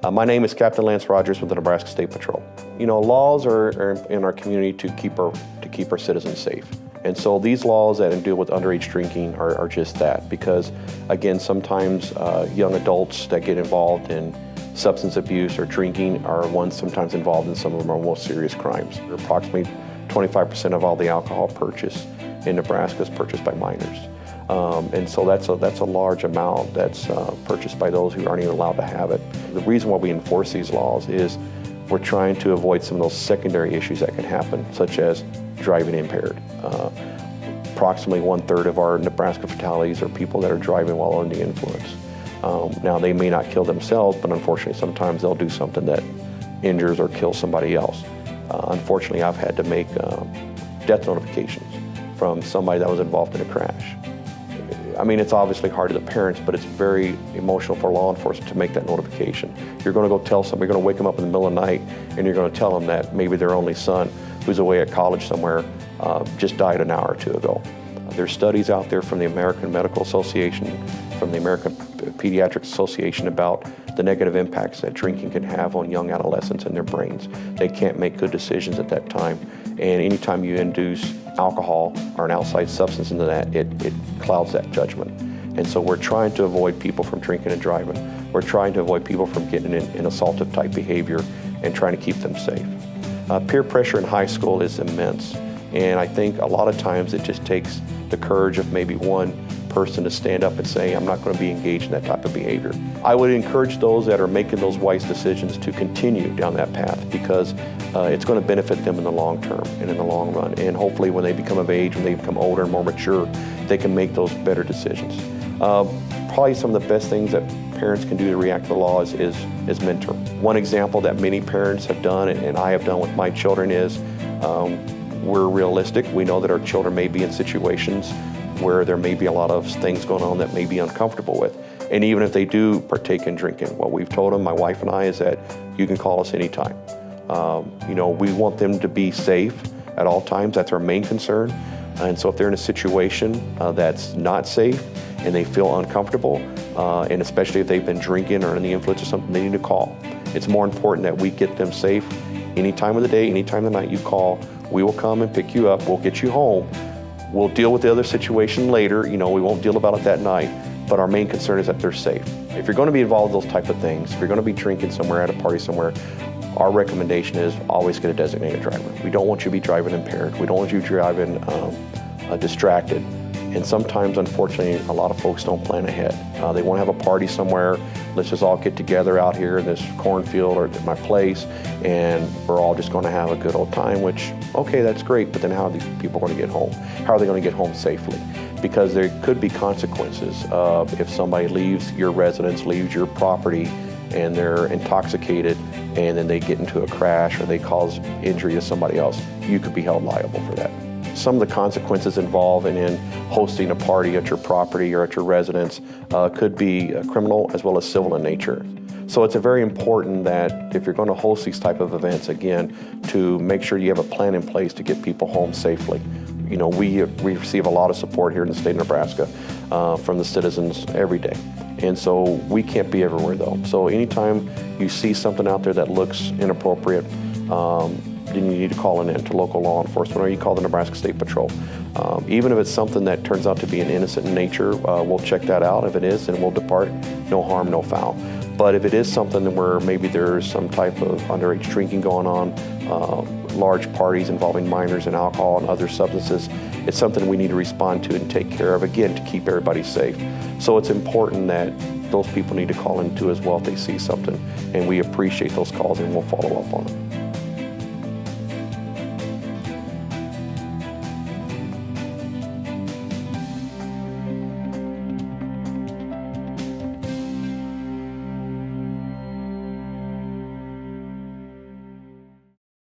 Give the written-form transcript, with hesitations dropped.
My name is Captain Lance Rogers with the Nebraska State Patrol. You know, laws are in our community to keep our citizens safe. And so these laws that deal with underage drinking are just that, because again, sometimes young adults that get involved in substance abuse or drinking are ones sometimes involved in some of our most serious crimes. Approximately 25% of all the alcohol purchased in Nebraska is purchased by minors. And so that's a large amount that's purchased by those who aren't even allowed to have it. The reason why we enforce these laws is we're trying to avoid some of those secondary issues that can happen, such as driving impaired. Approximately 1/3 of our Nebraska fatalities are people that are driving while under the influence. Now, they may not kill themselves, but unfortunately sometimes they'll do something that injures or kills somebody else. Unfortunately, I've had to make death notifications from somebody that was involved in a crash. I mean, it's obviously hard to the parents, but it's very emotional for law enforcement to make that notification. You're going to go tell somebody, you're going to wake them up in the middle of the night, and you're going to tell them that maybe their only son, who's away at college somewhere, just died an hour or two ago. There's studies out there from the American Medical Association, from the American Pediatric Association about the negative impacts that drinking can have on young adolescents and their brains. They can't make good decisions at that time. And anytime you induce alcohol or an outside substance into that, it clouds that judgment. And so we're trying to avoid people from drinking and driving. We're trying to avoid people from getting in assaultive type behavior and trying to keep them safe. Peer pressure in high school is immense. And I think a lot of times it just takes the courage of maybe one person to stand up and say, I'm not going to be engaged in that type of behavior. I would encourage those that are making those wise decisions to continue down that path, because it's going to benefit them in the long term and in the long run. And hopefully when they become of age, when they become older and more mature, they can make those better decisions. Probably some of the best things that parents can do to react to the law is mentor. One example that many parents have done, and I have done with my children, is we're realistic. We know that our children may be in situations where there may be a lot of things going on that may be uncomfortable with. And even if they do partake in drinking, what we've told them, my wife and I, is that you can call us anytime. You know, we want them to be safe at all times. That's our main concern. And so if they're in a situation that's not safe and they feel uncomfortable, and especially if they've been drinking or under the influence of something, they need to call. It's more important that we get them safe any time of the day, any time of the night. You call, we will come and pick you up, we'll get you home. We'll deal with the other situation later. You know, we won't deal about it that night, but our main concern is that they're safe. If you're going to be involved in those type of things, if you're going to be drinking somewhere at a party somewhere, our recommendation is always get a designated driver. We don't want you to be driving impaired. We don't want you driving distracted. And sometimes, unfortunately, a lot of folks don't plan ahead. They want to have a party somewhere. Let's just all get together out here in this cornfield or at my place, and we're all just going to have a good old time, which, okay, that's great, but then how are these people going to get home? How are they going to get home safely? Because there could be consequences if somebody leaves your residence, leaves your property, and they're intoxicated, and then they get into a crash or they cause injury to somebody else. You could be held liable for that. Some of the consequences involved in hosting a party at your property or at your residence could be criminal as well as civil in nature. So it's very important that if you're going to host these type of events, again, to make sure you have a plan in place to get people home safely. You know, we receive a lot of support here in the state of Nebraska from the citizens every day. And so we can't be everywhere though. So anytime you see something out there that looks inappropriate, then you need to call in to local law enforcement, or you call the Nebraska State Patrol. Even if it's something that turns out to be an innocent in nature, we'll check that out. If it is, then we'll depart. No harm, no foul. But if it is something where maybe there's some type of underage drinking going on, large parties involving minors and alcohol and other substances, it's something we need to respond to and take care of, again, to keep everybody safe. So it's important that those people need to call in too as well if they see something, and we appreciate those calls and we'll follow up on them.